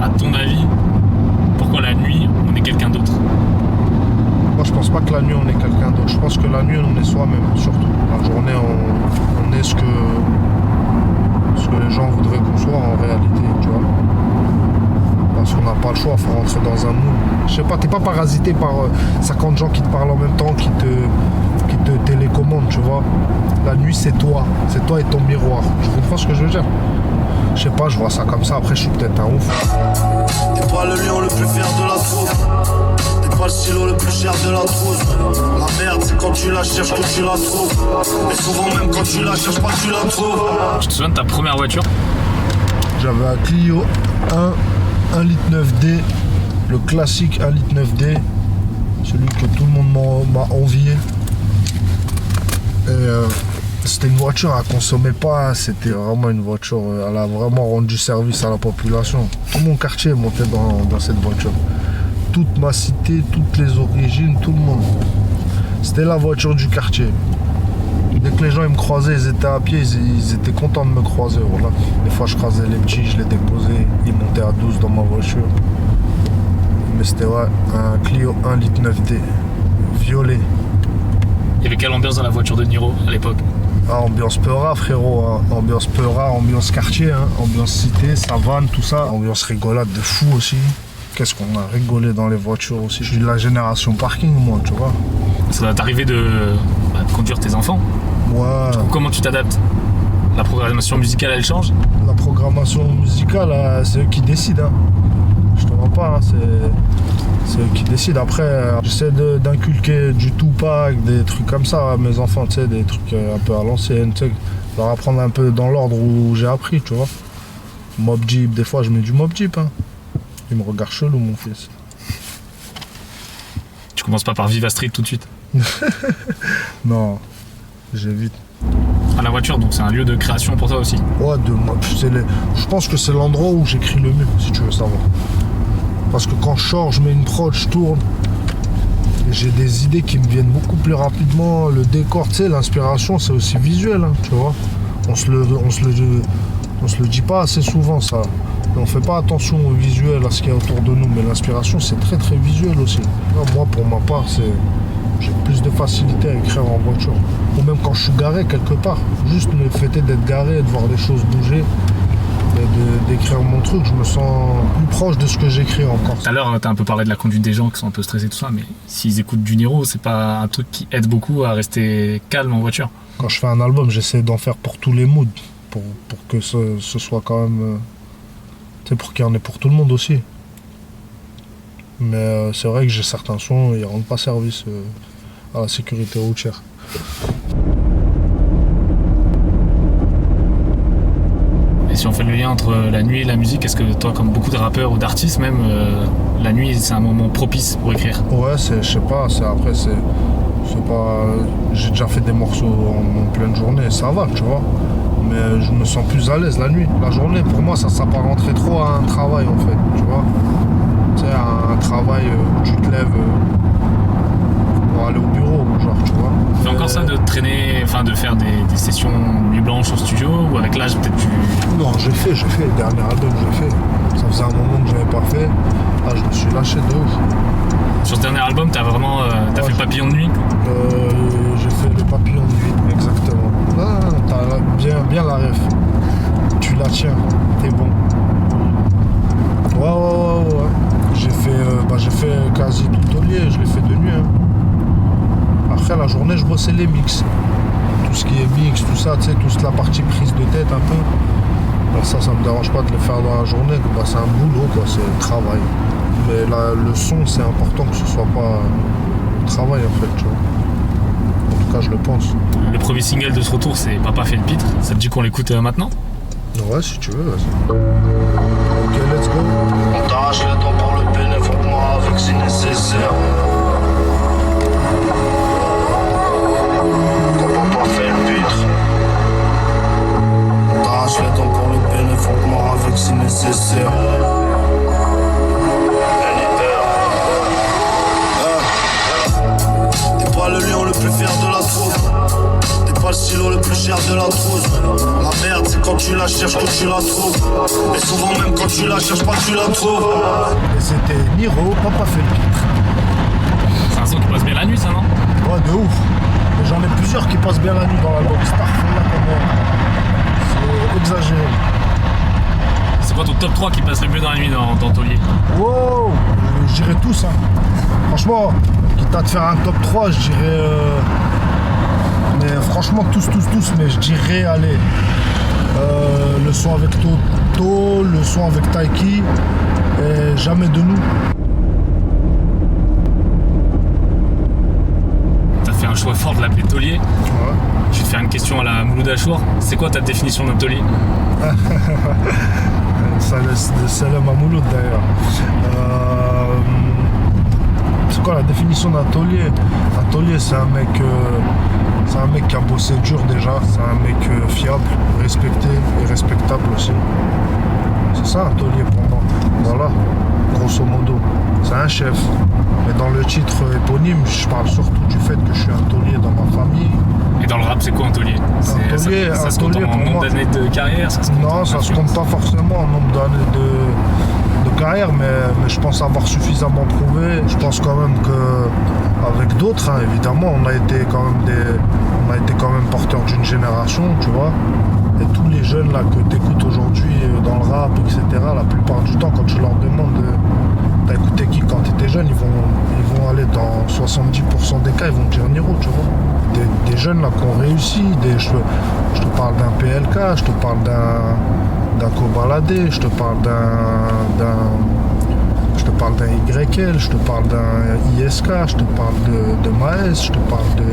à ton avis, pourquoi la nuit, on est quelqu'un d'autre? Moi, je pense pas que la nuit, on est quelqu'un d'autre. Je pense que la nuit, on est soi-même, surtout. La journée, on est ce que les gens voudraient qu'on soit en réalité, tu vois. Parce qu'on n'a pas le choix, il faut rentrer dans un moule. Je sais pas, t'es pas parasité par 50 gens qui te parlent en même temps, qui te télécommandent, tu vois. La nuit, c'est toi et ton miroir. Tu comprends ce que je veux dire? Je sais pas, je vois ça comme ça. Après, je suis peut-être un ouf. T'es pas le lion le plus fier de la troupe. T'es pas le stylo le plus cher de la trousse. La merde, c'est quand tu la cherches que tu la trouves. Et souvent, même quand tu la cherches pas, tu la trouves. Tu te souviens de ta première voiture? J'avais un Clio 1 litre 9D, le classique 1 litre 9D, celui que tout le monde m'a envié. Et c'était une voiture, elle consommait pas, c'était vraiment une voiture, elle a vraiment rendu service à la population. Tout mon quartier montait dans cette voiture. Toute ma cité, toutes les origines, tout le monde. C'était la voiture du quartier. Dès que les gens ils me croisaient, ils étaient à pied, ils étaient contents de me croiser. Voilà. Des fois je croisais les petits, je les déposais, ils montaient à 12 dans ma voiture. Mais c'était ouais, un Clio 1 litre 9D, violet. Il y avait quelle ambiance dans la voiture de Niro à l'époque? Ah, ambiance Peura, frérot, hein. Ambiance Peura, ambiance quartier, hein. Ambiance cité, savane, tout ça. Ambiance rigolade de fou aussi. Qu'est-ce qu'on a rigolé dans les voitures aussi. Je suis de la génération parking, moi, tu vois. Ça doit t'arriver de conduire tes enfants. Ouais. Comment tu t'adaptes? La programmation musicale, elle change? La programmation musicale, c'est eux qui décident. Hein. Je te mens pas, hein. C'est eux qui décident. Après, j'essaie d'inculquer du Tupac, des trucs comme ça à mes enfants, tu sais, des trucs un peu à l'ancienne, tu sais, leur apprendre un peu dans l'ordre où j'ai appris, tu vois. Mobb Deep, des fois je mets du Mobb Deep, hein. Il me regarde chelou, mon fils. Tu commences pas par Viva Street tout de suite? Non, j'évite. À la voiture, donc c'est un lieu de création pour toi aussi? Ouais, je pense que c'est l'endroit où j'écris le mieux, si tu veux savoir. Parce que quand je sors, je mets une prod, je tourne. J'ai des idées qui me viennent beaucoup plus rapidement. Le décor, tu sais, l'inspiration, c'est aussi visuel, hein, tu vois. On se le dit pas assez souvent, ça. On fait pas attention au visuel, à ce qu'il y a autour de nous. Mais l'inspiration, c'est très très visuel aussi. Moi, pour ma part, j'ai plus de facilité à écrire en voiture. Ou même quand je suis garé quelque part. Juste le fait d'être garé, de voir les choses bouger, d'écrire mon truc, je me sens plus proche de ce que j'écris encore. Tout à l'heure, tu as un peu parlé de la conduite des gens qui sont un peu stressés, tout ça, mais s'ils écoutent du Niro, c'est pas un truc qui aide beaucoup à rester calme en voiture? Quand je fais un album, j'essaie d'en faire pour tous les moods, pour que ce soit quand même... tu sais, pour qu'il y en ait pour tout le monde aussi. Mais c'est vrai que j'ai certains sons, ils rendent pas service à la sécurité routière. Et si on fait le lien entre la nuit et la musique, est-ce que toi, comme beaucoup de rappeurs ou d'artistes même, la nuit c'est un moment propice pour écrire? Ouais, je sais pas, après c'est pas... J'ai déjà fait des morceaux en pleine journée, ça va, tu vois. Mais je me sens plus à l'aise la nuit. La journée, pour moi, ça s'apparenterait trop à un travail, en fait, tu vois. Tu sais, un travail où tu te lèves pour aller au bureau, genre, tu vois. Tu fais encore ça de traîner, enfin de faire des sessions nuit blanche au studio, ou avec l'âge peut-être tu... Non, j'ai fait, le dernier album, j'ai fait. Ça faisait un moment que je n'avais pas fait. Ah, je me suis lâché de ouf. Sur ce dernier album, t'as vraiment t'as fait Papillon de nuit? J'ai fait le Papillon de nuit, exactement. Ah, t'as bien la ref. Tu la tiens, t'es bon. Ouais. J'ai fait quasi tout le taulier, je l'ai fait de nuit. Hein. Après la journée, je bossais les mix. Tout ce qui est mix, tout ça, tu sais, toute la partie prise de tête un peu. Alors ça me dérange pas de le faire dans la journée, bah, c'est un boulot, quoi, c'est le travail. Mais le son, c'est important que ce soit pas le travail, en fait, tu vois. En tout cas, je le pense. Le premier single de ce retour, c'est Papa fait le pitre. Ça te dit qu'on l'écoute maintenant? Ouais, si tu veux, vas-y. Ok, let's go. On t'arrache les dents pour le bénéfice, avec si nécessaire. Quand papa fait le pitre. On t'arrache les dents pour le bénéfice, avec si nécessaire. T'es pas le lion le plus fier de la troupe. T'es pas le stylo le plus cher de la trousse. La merde, c'est quand tu tu la cherches que tu la trouves. Et souvent même quand tu la cherches pas tu la trouves. Et c'était Niro, Papa fait le pitre. C'est un son qui passe bien la nuit, ça, non? Ouais, de ouf. Et j'en ai plusieurs qui passent bien la nuit dans l'album. Starfall là, c'est exagéré. C'est quoi ton top 3 qui passerait mieux dans la nuit dans Taulier? Wow, je dirais tous. Hein. Franchement, quitte à te faire un top 3, je dirais. Mais franchement, tous. Mais je dirais, allez, le son avec Toto, le son avec Taiki, et Jamais de nous. T'as fait un choix fort de l'appeler Taulier. Ouais. Je vais te faire une question à la Mouloud Achour. C'est quoi ta définition d'un taulier? Salam à Mouloud d'ailleurs. C'est quoi la définition d'un taulier? Un taulier, c'est un mec qui a bossé dur déjà. C'est un mec fiable, respecté et respectable aussi. C'est ça un taulier pour moi. Voilà, grosso modo. C'est un chef. Mais dans le titre éponyme, je parle surtout du fait que je suis un taulier dans ma famille. Et dans le rap, c'est quoi un taulier? Ça se compte en nombre d'années de carrière? Non, ça se compte pas forcément en nombre d'années de carrière, mais je pense avoir suffisamment prouvé. Je pense quand même qu'avec d'autres, hein, évidemment, on a été quand même porteur d'une génération, tu vois. Et tous les jeunes là que tu écoutes aujourd'hui dans le rap, etc., la plupart du temps, quand tu leur demandes t'as écouté qui quand tu étais jeune, ils vont aller dans 70% des cas, ils vont te dire Niro, tu vois. Des jeunes là qui ont réussi, je te parle d'un PLK, je te parle d'un Kobalade, je te parle d'un YL, je te parle d'un ISK, je te parle de Maes, je te parle de...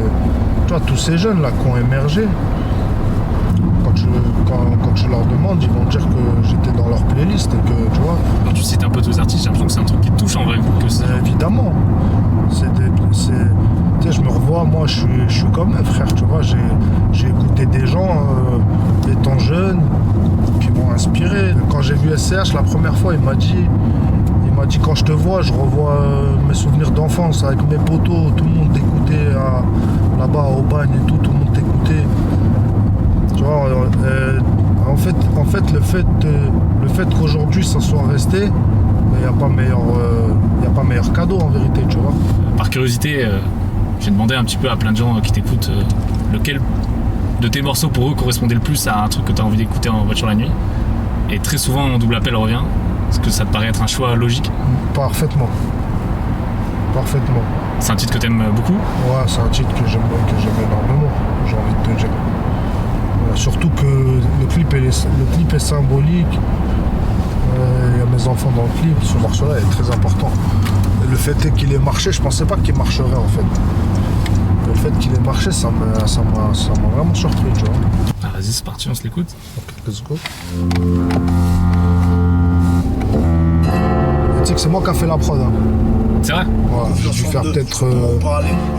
Tu vois, tous ces jeunes là qui ont émergé, quand tu leur demandes, ils vont te dire que j'étais dans leur playlist et que, tu vois... Quand tu cites un peu tous artistes, j'ai l'impression que c'est un truc qui te touche en vrai. Évidemment. Tu sais, je me revois, moi, je suis comme un frère, tu vois. J'ai écouté des gens, étant jeune, qui m'ont inspiré. Quand j'ai vu SCH la première fois, il m'a dit quand je te vois, je revois mes souvenirs d'enfance avec mes potos, tout le monde t'écoutait là-bas au bagne et tout le monde t'écoutait. Tu vois, en fait, le fait qu'aujourd'hui ça soit resté, il n'y a pas meilleur cadeau en vérité, tu vois. Par curiosité, j'ai demandé un petit peu à plein de gens qui t'écoutent lequel de tes morceaux pour eux correspondait le plus à un truc que tu as envie d'écouter en voiture la nuit. Et très souvent, mon double appel revient. Est-ce que ça te paraît être un choix logique? Parfaitement. C'est un titre que t'aimes beaucoup? Ouais, c'est un titre que j'aime énormément, j'ai envie de te dire. Surtout que le clip est symbolique. Il y a mes enfants dans le clip, ce morceau-là est très important. Et le fait qu'il ait marché, je pensais pas qu'il marcherait en fait. Le fait qu'il ait marché, ça m'a vraiment surpris, tu vois. Ah, vas-y, c'est parti, on se l'écoute. Ok, let's go. Tu sais que c'est moi qui a fait la prod. Hein. C'est vrai? Ouais, j'ai dû faire peut-être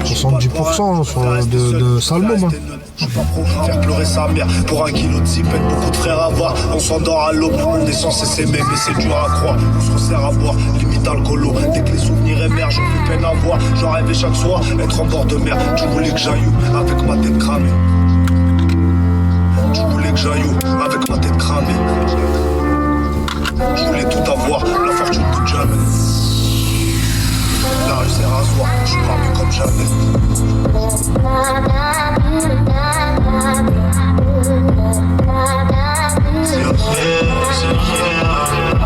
70% de Salmon. Hein. Je suis pas pro, faire pleurer sa mère pour un kilo de zipette, beaucoup de frères à voir. On s'endort à l'aube, on est censé s'aimer, mais c'est dur à croire. On se resserre à boire, limite alcoolo. Dès que les souvenirs émergent, on plus peine à voir. J'en rêvais chaque soir, être en bord de mer. Tu voulais que j'aille où avec ma tête cramée? Tu voulais que j'aille où avec ma tête cramée? Je voulais tout avoir, la fortune de jamais. La rue c'est rasoir, je suis parmi comme jamais. C'est réel, c'est réel.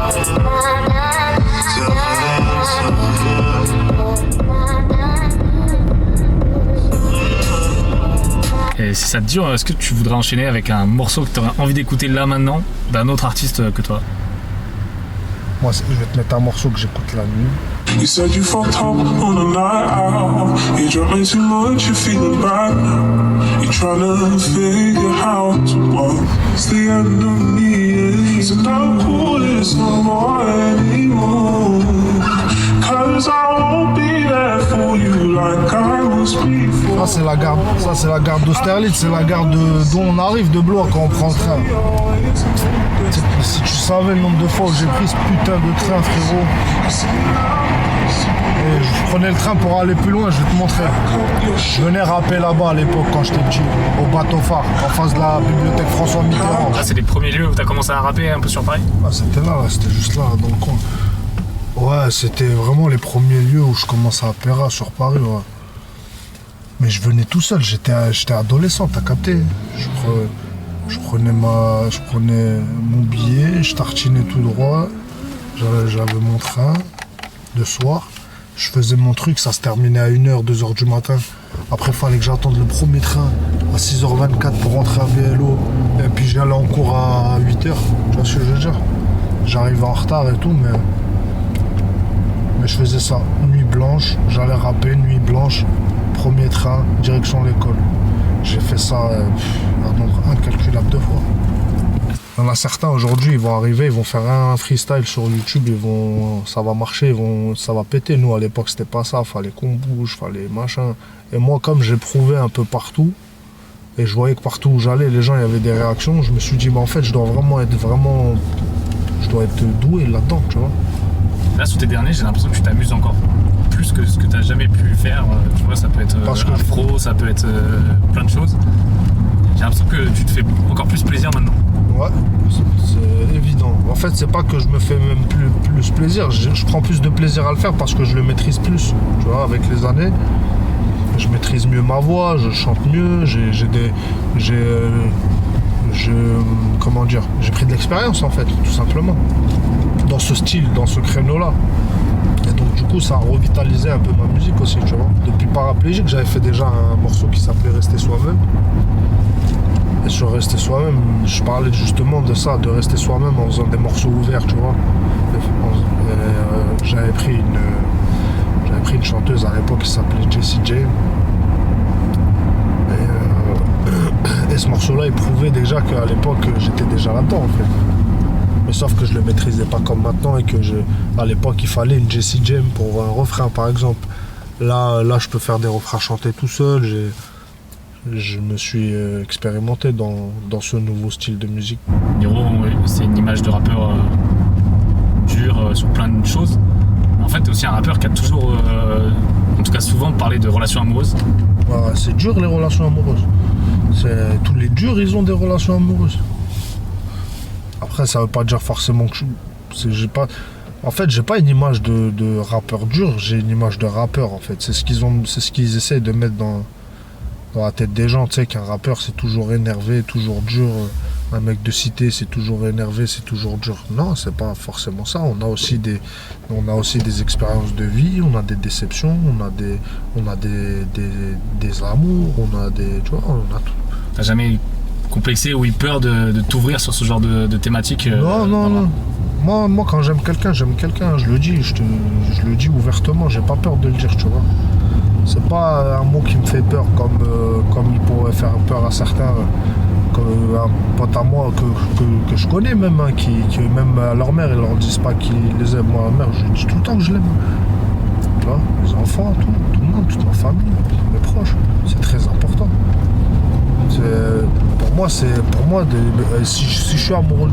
C'est réel, c'est réel. Et si ça te dure, est-ce que tu voudrais enchaîner avec un morceau que tu aurais envie d'écouter là maintenant d'un autre artiste que toi? Moi, je vais te mettre un morceau que j'écoute la nuit. You said you fucked up on a night out. You drinking too much, you feeling bad now. You tryna figure out what's the end of me. So don't call this no more anymore. Cause I won't be there for you like I was before. Ça c'est la gare d'Austerlitz, c'est la gare d'où on arrive de Blois quand on prend le train. Si tu savais le nombre de fois où j'ai pris ce putain de train, frérot. Et je prenais le train pour aller plus loin, je vais te montrer. Je venais rapper là-bas à l'époque quand j'étais petit, au bateau phare, en face de la bibliothèque François Mitterrand. Là, c'est les premiers lieux où t'as commencé à rapper un peu sur Paris? Ah, c'était là, c'était juste là, dans le coin. Ouais, c'était vraiment les premiers lieux où je commençais à Péra sur Paris, ouais. Mais je venais tout seul, j'étais adolescent, t'as capté. Je prenais mon billet, je tartinais tout droit, j'avais mon train de soir, je faisais mon truc, ça se terminait à 1h, 2h du matin. Après, il fallait que j'attende le premier train à 6h24 pour rentrer à BLO. Et puis j'allais en cours à 8h, tu vois ce que je veux dire? J'arrivais en retard et tout, mais je faisais ça. Nuit blanche, j'allais rapper, nuit blanche, premier train, direction l'école. J'ai fait ça un nombre incalculable de fois. Il y en a certains aujourd'hui, ils vont arriver, ils vont faire un freestyle sur YouTube, ça va marcher, ça va péter. Nous à l'époque c'était pas ça, fallait qu'on bouge, fallait machin. Et moi comme j'ai prouvé un peu partout, et je voyais que partout où j'allais, les gens il y avait des réactions, je me suis dit mais en fait je dois être doué là-dedans, tu vois. Là sur tes derniers, j'ai l'impression que tu t'amuses encore plus que ce que tu n'as jamais pu faire. Tu vois, ça peut être afro, ça peut être plein de choses. J'ai l'impression que tu te fais encore plus plaisir maintenant. Ouais, c'est évident. En fait, c'est pas que je me fais même plus plaisir. Je prends plus de plaisir à le faire parce que je le maîtrise plus. Tu vois, avec les années, je maîtrise mieux ma voix, je chante mieux, comment dire, j'ai pris de l'expérience en fait, tout simplement. Dans ce style, dans ce créneau-là. Et donc du coup ça a revitalisé un peu ma musique aussi, tu vois. Depuis Paraplégique, j'avais fait déjà un morceau qui s'appelait Rester Soi-même. Et sur Rester Soi-même, je parlais justement de ça, de rester soi-même en faisant des morceaux ouverts, tu vois. J'avais pris une chanteuse à l'époque qui s'appelait Jessie J. Et ce morceau-là, il prouvait déjà qu'à l'époque, j'étais déjà là-dedans, en fait. Mais sauf que je le maîtrisais pas comme maintenant et que à l'époque, il fallait une Jessie J pour un refrain, par exemple. Là, je peux faire des refrains chantés tout seul. Je me suis expérimenté dans ce nouveau style de musique. Niro, c'est une image de rappeur dur sur plein de choses. En fait, t'es aussi un rappeur qui a toujours, en tout cas souvent, parlé de relations amoureuses. Ouais, c'est dur les relations amoureuses. Tous les durs, ils ont des relations amoureuses. Après, ça veut pas dire forcément que en fait, j'ai pas une image de rappeur dur, j'ai une image de rappeur en fait. C'est ce qu'ils essaient de mettre dans la tête des gens, tu sais, qu'un rappeur c'est toujours énervé, toujours dur. Un mec de cité c'est toujours énervé, c'est toujours dur. Non, c'est pas forcément ça. On a aussi des expériences de vie, on a des déceptions, on a des amours, on a des, tu vois, on a tout. T'as jamais complexé ou eu peur de t'ouvrir sur ce genre de thématique? Non. Moi, quand j'aime quelqu'un, je le dis, je le dis ouvertement, j'ai pas peur de le dire, tu vois. C'est pas un mot qui me fait peur comme il pourrait faire peur à certains, comme un pote à moi que je connais même, hein, qui même à leur mère, ils leur disent pas qu'ils les aiment. Moi, à ma mère, je dis tout le temps que je l'aime. Tu vois, les enfants, tout le monde, toute ma famille, mes proches, c'est très important. Pour moi, si je suis amoureux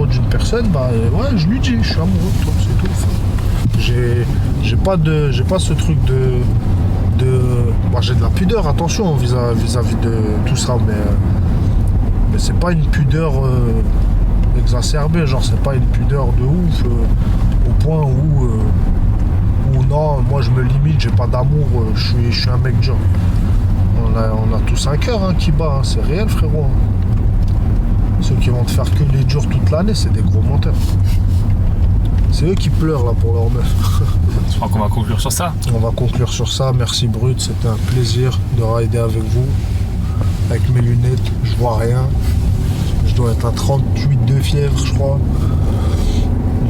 d'une personne, bah ouais, je lui dis, je suis amoureux de toi, c'est tout. Enfin, j'ai pas ce truc de moi, j'ai de la pudeur, attention vis-à-vis de tout ça, mais c'est pas une pudeur exacerbée, genre c'est pas une pudeur de ouf au point où non, moi je me limite, j'ai pas d'amour, je suis un mec dur. On a tous un cœur, hein, qui bat, hein, c'est réel, frérot. Ceux qui vont te faire que les durs toute l'année, c'est des gros menteurs. C'est eux qui pleurent là pour leur meuf. Je crois qu'on va conclure sur ça. On va conclure sur ça. Merci Brut, c'était un plaisir de rider avec vous. Avec mes lunettes, je vois rien. Je dois être à 38 de fièvre, je crois.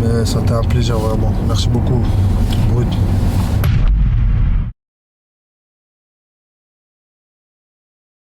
Mais c'était un plaisir vraiment. Merci beaucoup.